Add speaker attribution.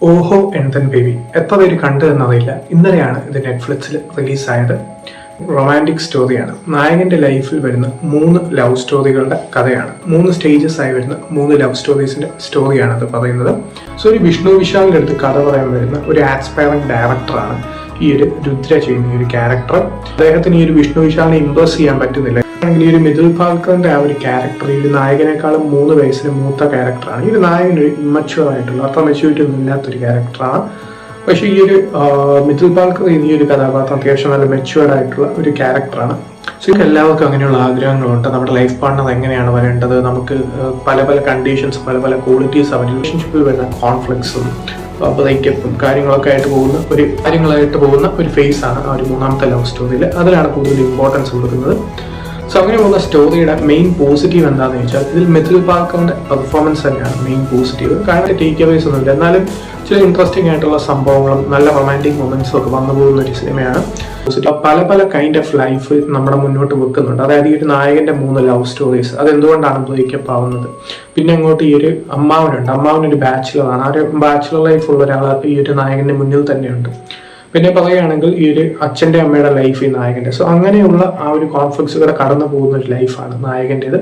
Speaker 1: ഓഹോ എന്തൻ ബേബി എത്ര പേര് കണ്ടു എന്നറിയില്ല. ഇന്നലെയാണ് ഇത് നെറ്റ്ഫ്ലിക്സിൽ റിലീസായത്. റൊമാൻറ്റിക് സ്റ്റോറിയാണ്. നായകന്റെ ലൈഫിൽ വരുന്ന 3 ലവ് സ്റ്റോറികളുടെ കഥയാണ്. 3 സ്റ്റേജസ് ആയി വരുന്ന 3 ലവ് സ്റ്റോറീസിന്റെ സ്റ്റോറിയാണ് അത് പറയുന്നത്. സോ ഒരു വിഷ്ണു വിശാലിന്റെ അടുത്ത് കഥ പറയാൻ വരുന്ന ഒരു ആസ്പയറിംഗ് ഡയറക്ടറാണ് ഈ ഒരു രുദ്ര ചെയ്യുന്ന ഈ ഒരു ക്യാരക്ടർ. അദ്ദേഹത്തിന് ഈ ഒരു വിഷ്ണു വിശാലിനെ ഇംപ്രസ് ചെയ്യാൻ പറ്റുന്നില്ല. ആണെങ്കിൽ ഈ ഒരു മിഥുൽ പാൽക്കറിന്റെ ആ ഒരു ക്യാരക്ടർ ഈ ഒരു നായകനേക്കാളും 3 വയസ്സിന് മൂത്ത ക്യാരക്ടറാണ്. ഈ ഒരു നായകൻ ഒരു ഇമ്മച്വർ ആയിട്ടുള്ള അത്ര മെച്യൂരിറ്റി ഒന്നും ഇല്ലാത്തൊരു ക്യാരക്ടറാണ്. പക്ഷേ ഈ ഒരു മിഥുൽ പാൽക്കർ ഈ ഒരു കഥാപാത്രം അത്യാവശ്യം നല്ല മെച്യൂർഡ് ആയിട്ടുള്ള ഒരു ക്യാരക്ടറാണ്. സോ എല്ലാവർക്കും അങ്ങനെയുള്ള ആഗ്രഹങ്ങളുണ്ട്. നമ്മുടെ ലൈഫ് പാർട്ണർ എങ്ങനെയാണ് വരേണ്ടത്, നമുക്ക് പല പല കണ്ടീഷൻസ്, പല പല ക്വാളിറ്റീസ് അവർ റിലേഷൻഷിപ്പിൽ വരുന്ന കോൺഫ്ലിക്ട്സും ബ്രേക്കപ്പും കാര്യങ്ങളായിട്ട് പോകുന്ന ഒരു ഫേസ് ആണ് ആ ഒരു 3ാമത്തെ ലവ് സ്റ്റോറിയിൽ. അതിലാണ് കൂടുതൽ ഇമ്പോർട്ടൻസ് കൊടുക്കുന്നത്. സോ അങ്ങനെ പോകുന്ന സ്റ്റോറിയുടെ മെയിൻ പോസിറ്റീവ് എന്താണെന്ന് വെച്ചാൽ ഇതിൽ മിഥുൽ പാൽക്കറിന്റെ പെർഫോമൻസ് തന്നെയാണ് മെയിൻ പോസിറ്റീവ്. കാരണം ടേക്ക് അവേസ് ഒന്നുമില്ല, എന്നാലും ചില ഇൻട്രസ്റ്റിംഗ് ആയിട്ടുള്ള സംഭവങ്ങളും നല്ല റൊമാൻറ്റിക് മൊമെന്റ്സും ഒക്കെ വന്നു പോകുന്ന ഒരു സിനിമയാണ്. പല പല കൈൻഡ് ഓഫ് ലൈഫ് നമ്മുടെ മുന്നോട്ട് വെക്കുന്നുണ്ട്. അതായത് ഈ ഒരു നായകന്റെ 3 ലവ് സ്റ്റോറീസ് അതെന്തുകൊണ്ടാണ് ബ്രേക്കപ്പ് ആവുന്നത്. പിന്നെ അങ്ങോട്ട് ഈ ഒരു അമ്മാവനൊരു ബാച്ചിലറാണ്. ആ ഒരു ബാച്ചിലർ ലൈഫ് ഉള്ള ഒരാൾ ഈ ഒരു നായകന്റെ മുന്നിൽ തന്നെയുണ്ട്. പിന്നെ പറയുകയാണെങ്കിൽ ഈ ഒരു അച്ഛന്റെ അമ്മയുടെ ലൈഫ് ഈ നായകന്റെ. സോ അങ്ങനെയുള്ള ആ ഒരു കോൺഫ്ലിക്ട്സുകളെ കടന്നു പോകുന്ന ഒരു ലൈഫാണ് നായകൻ്റെത്.